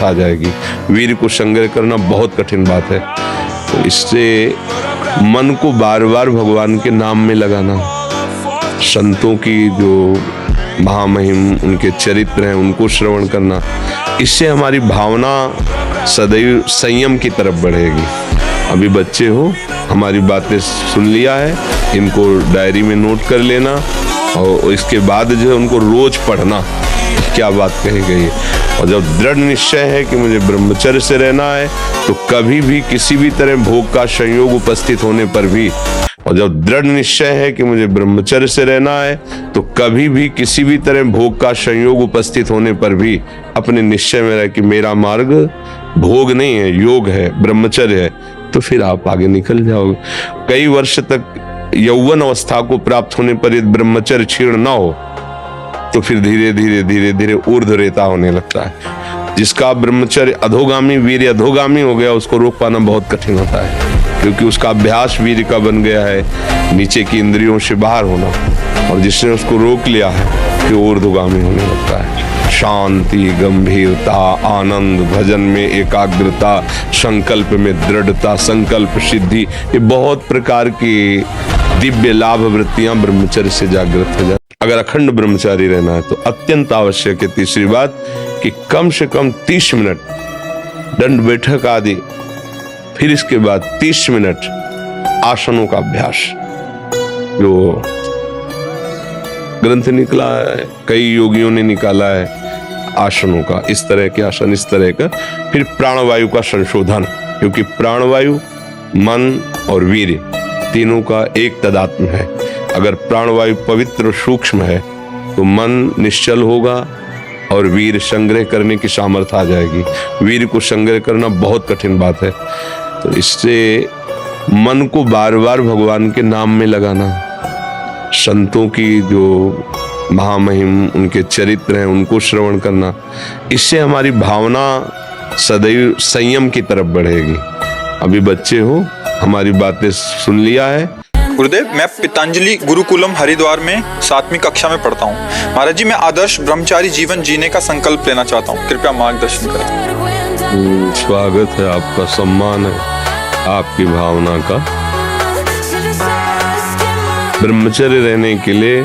आ जाएगी। वीर को संग्रह करना बहुत कठिन बात है। तो इससे मन को बार बार भगवान के नाम में लगाना, संतों की जो महामहिम उनके चरित्र हैं उनको श्रवण करना, इससे हमारी भावना सदैव संयम की तरफ बढ़ेगी। अभी बच्चे हो, हमारी बातें सुन लिया है, इनको डायरी में नोट कर लेना और इसके बाद जो है उनको रोज पढ़ना क्या बात कही गई है। और जब दृढ़ निश्चय है कि मुझे ब्रह्मचर्य से रहना है तो कभी भी किसी भी तरह भोग का संयोग उपस्थित होने पर भी, और जब दृढ़ निश्चय है कि मुझे ब्रह्मचर्य से रहना है तो कभी भी किसी भी तरह भोग का संयोग उपस्थित होने पर भी अपने निश्चय में रहे कि मेरा मार्ग भोग नहीं है, योग है, ब्रह्मचर्य है, तो फिर आप आगे निकल जाओगे। कई वर्ष तक यौवन अवस्था को प्राप्त होने पर यदि ब्रह्मचर्य क्षीण ना हो तो फिर धीरे धीरे धीरे धीरे ऊर्ध्वरेता होने लगता है। जिसका ब्रह्मचर्य अधोगामी वीर्य अधोगामी हो गया उसको रोक पाना बहुत कठिन होता है, क्योंकि उसका अभ्यास वीर्य का बन गया है नीचे की इंद्रियों से बाहर होना, और जिसने उसको रोक लिया है कि ऊर्ध्वगामी होने लगता है। शांति, गंभीरता, आनंद, भजन में एकाग्रता, संकल्प में दृढ़ता, संकल्प सिद्धि, ये बहुत प्रकार की दिव्य लाभ वृत्तियां ब्रह्मचर्य से जागृत हो जाती। अगर अखंड ब्रह्मचारी रहना है तो अत्यंत आवश्यक है तीसरी बात कि कम से कम 30 मिनट दंड बैठक आदि, फिर इसके बाद 30 मिनट आसनों का अभ्यास। जो ग्रंथ निकला है, कई योगियों ने निकाला है आसनों का, इस तरह के आसन, इस तरह का। फिर प्राणवायु का संशोधन, क्योंकि प्राणवायु मन और वीर्य तीनों का एक तदात्म है। अगर प्राणवायु पवित्र सूक्ष्म है तो मन निश्चल होगा और वीर संग्रह करने की सामर्थ्य आ जाएगी। वीर को संग्रह करना बहुत कठिन बात है। तो इससे मन को बार बार भगवान के नाम में लगाना, संतों की जो महामहिम उनके चरित्र हैं उनको श्रवण करना, इससे हमारी भावना सदैव संयम की तरफ बढ़ेगी। अभी बच्चे हो, हमारी बातें सुन लिया है। गुरुदेव, मैं पतंजलि गुरुकुलम हरिद्वार में 7वीं कक्षा में पढ़ता हूँ। महाराज जी, मैं आदर्श ब्रह्मचारी जीवन जीने का संकल्प लेना चाहता हूँ, कृपया मार्गदर्शन करें। स्वागत है आपका, सम्मान है आपकी भावना का। ब्रह्मचर्य रहने के लिए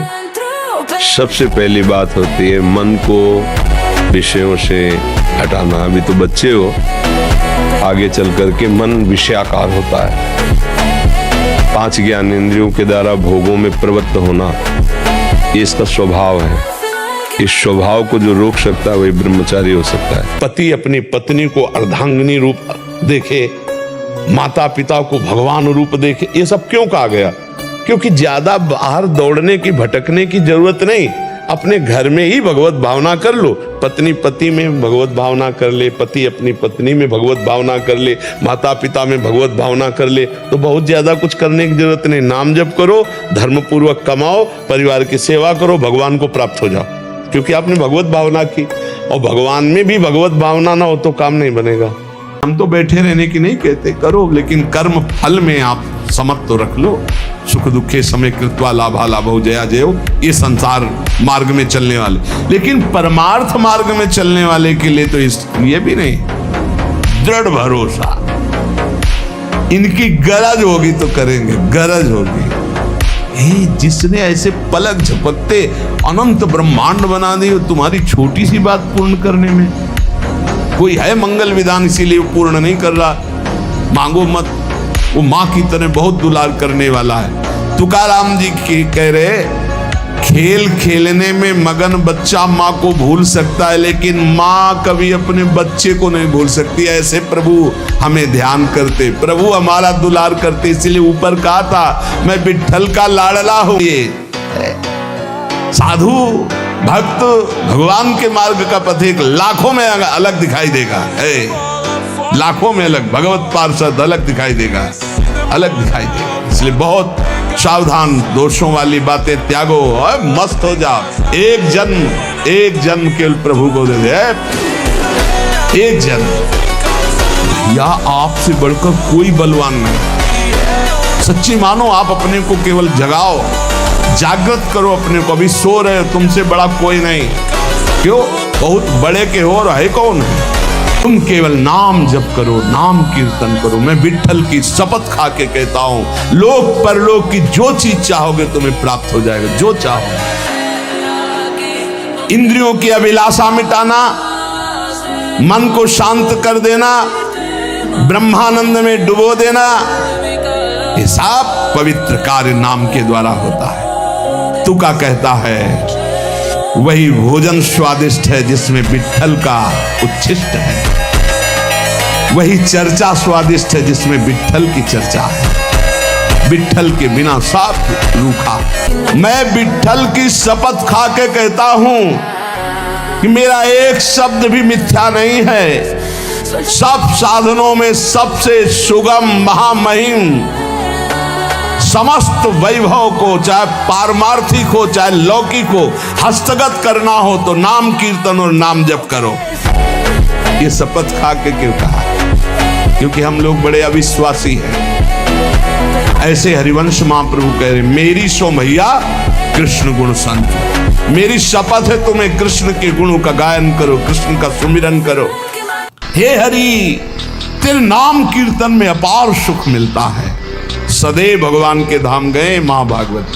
सबसे पहली बात होती है मन को विषयों से हटाना। अभी तो बच्चे हो, आगे चल करके मन विषयाकार होता है। 5 ज्ञानेंद्रियों के द्वारा भोगों में प्रवृत्त होना, ये इसका स्वभाव है। इस स्वभाव को जो रोक सकता है वही ब्रह्मचारी हो सकता है। पति अपनी पत्नी को अर्धांगिनी रूप देखे, माता पिता को भगवान रूप देखे, ये सब क्यों कहा गया? क्योंकि ज्यादा बाहर दौड़ने की, भटकने की जरूरत नहीं। अपने घर में ही भगवत भावना कर लो। पत्नी पति में भगवत भावना कर ले, पति अपनी पत्नी में भगवत भावना कर ले, माता पिता में भगवत भावना कर ले, तो बहुत ज्यादा कुछ करने की जरूरत नहीं। नाम जप करो, धर्म पूर्वक कमाओ, परिवार की सेवा करो, भगवान को प्राप्त हो जाओ, क्योंकि आपने भगवत भावना की। और भगवान में भी भगवत भावना ना हो तो काम नहीं बनेगा। हम तो बैठे रहने की नहीं कहते, करो, लेकिन कर्म फल में आप समर्थ तो रख लो। सुख दुखे समय कृत्वा लाभा लाभो जया जयो, ये संसार मार्ग में चलने वाले। लेकिन परमार्थ मार्ग में चलने वाले के लिए तो ये भी नहीं, दृढ़ भरोसा। इनकी गरज होगी तो करेंगे, गरज होगी। जिसने ऐसे पलक झपकते अनंत ब्रह्मांड बना दी, तुम्हारी छोटी सी बात पूर्ण करने में कोई है मंगल विधान, इसीलिए वो पूर्ण नहीं कर रहा। मांगो मत, वो माँ की तरह बहुत दुलार करने वाला है। तुकाराम जी की कह रहे, खेल खेलने में मगन बच्चा माँ को भूल सकता है, लेकिन माँ कभी अपने बच्चे को नहीं भूल सकती। ऐसे प्रभु हमें ध्यान करते, प्रभु हमारा दुलार करते। इसलिए ऊपर कहा था, मैं विठ्ठल का लाडला हूं। ये साधु भक्त भगवान के मार्ग का पथिक लाखों में अलग दिखाई देगा, लाखों में अलग। भगवत पार्षद अलग दिखाई देगा, अलग दिखाई देगा। इसलिए बहुत सावधान, दोषों वाली बातें त्यागो और मस्त हो जाओ। एक जन्म केवल प्रभु को दे दे, एक जन्म। या आपसे बढ़कर कोई बलवान नहीं। सच्ची मानो, आप अपने को केवल जगाओ, जागृत करो अपने को। अभी सो रहे हो, तुमसे बड़ा कोई नहीं। क्यों? बहुत बड़े के हो और है कौन है? तुम केवल नाम जप करो, नाम कीर्तन करो। मैं विट्ठल की शपथ खा के कहता हूं, लोक परलोक की जो चीज चाहोगे तुम्हें प्राप्त हो जाएगा, जो चाहो। इंद्रियों की अभिलाषा मिटाना, मन को शांत कर देना, ब्रह्मानंद में डुबो देना, ये सब पवित्र कार्य नाम के द्वारा होता है। तुका कहता है वही भोजन स्वादिष्ट है जिसमें विट्ठल का उच्छिष्ट है, वही चर्चा स्वादिष्ट है जिसमें विट्ठल की चर्चा है। विट्ठल के बिना सब रूखा। मैं विट्ठल की शपथ खा के कहता हूं कि मेरा एक शब्द भी मिथ्या नहीं है। सब साधनों में सबसे सुगम महामहिम, समस्त वैभव को, चाहे पारमार्थिक हो चाहे लौकिक हो, हस्तगत करना हो तो नाम कीर्तन और नाम जप करो। ये शपथ खा के क्यों कहा? क्योंकि हम लोग बड़े अविश्वासी हैं। ऐसे हरिवंश महाप्रभु कह रहे, मेरी सो मैया कृष्ण गुण संत। मेरी शपथ है तुम्हें कृष्ण के गुणों का गायन करो, कृष्ण का सुमिरन करो। हे हरि, तेरे नाम कीर्तन में अपार सुख मिलता है। सदैव भगवान के धाम गए महाभागवत।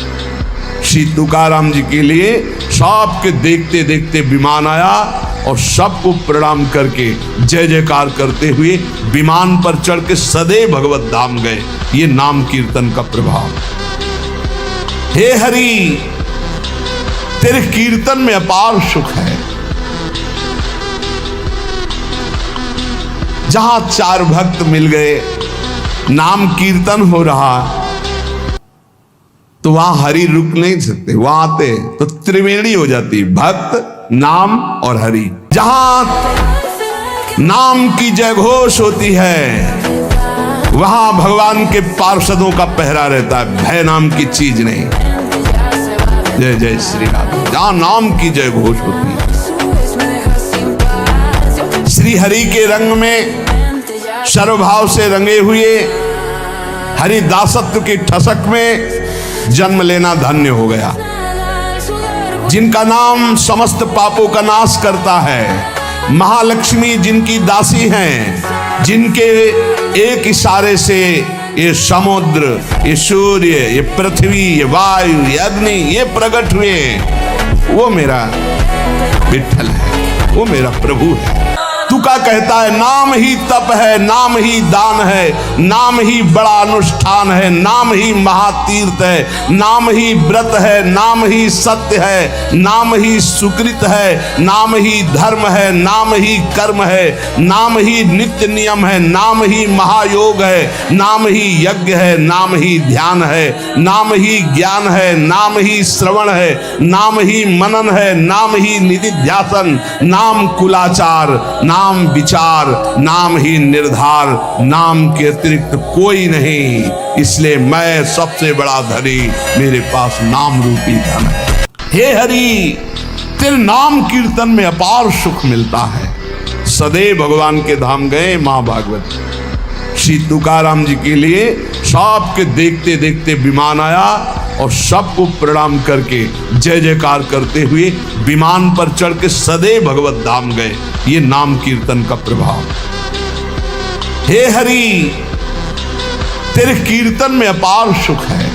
श्री तुकाराम जी के लिए सबके देखते देखते विमान आया और सबको प्रणाम करके जय जयकार करते हुए विमान पर चढ़ के सदैव भगवत धाम गए। ये नाम कीर्तन का प्रभाव। हे हरि, तेरे कीर्तन में अपार सुख है। जहां चार भक्त मिल गए, नाम कीर्तन हो रहा, तो वहां हरि रुक नहीं सकते। वहां आते तो त्रिवेणी हो जाती, भक्त, नाम और हरि। जहां नाम की जय घोष होती है वहां भगवान के पार्षदों का पहरा रहता है, भय नाम की चीज नहीं। जय जय श्री राम। जहां नाम की जय घोष होती है। श्री हरि के रंग में सर्वभाव से रंगे हुए हरिदासत्व की ठसक में जन्म लेना धन्य हो गया। जिनका नाम समस्त पापों का नाश करता है, महालक्ष्मी जिनकी दासी हैं, जिनके एक इशारे से ये समुद्र, ये सूर्य, ये पृथ्वी, ये वायु, ये अग्नि, ये प्रकट हुए, वो मेरा विट्ठल है, वो मेरा प्रभु है। तुका कहता है नाम ही तप है, नाम ही दान है, नाम ही बड़ा अनुष्ठान है, नाम ही महातीर्थ है, नाम ही व्रत है, नाम ही सत्य है, नाम ही सुकृत है, नाम ही धर्म है, नाम ही कर्म है, नाम ही नित्य नियम है, नाम ही महायोग है, नाम ही यज्ञ है, नाम ही ध्यान है, नाम ही ज्ञान है, नाम ही श्रवण है, नाम ही मनन है, नाम ही निधिध्यासन, नाम कुलाचार, नाम विचार, नाम ही निर्धार, नाम के अतिरिक्त कोई नहीं। इसलिए मैं सबसे बड़ा धनी, मेरे पास नाम रूपी धन है। हे हरि, तेरे नाम कीर्तन में अपार सुख मिलता है। सदैव भगवान के धाम गए महाभागवत। श्री तुकाराम जी के लिए सबके देखते देखते विमान आया और सबको प्रणाम करके जय जयकार करते हुए विमान पर चढ़ के सदैव भगवत धाम गए। ये नाम कीर्तन का प्रभाव। हे हरि, तेरे कीर्तन में अपार सुख है।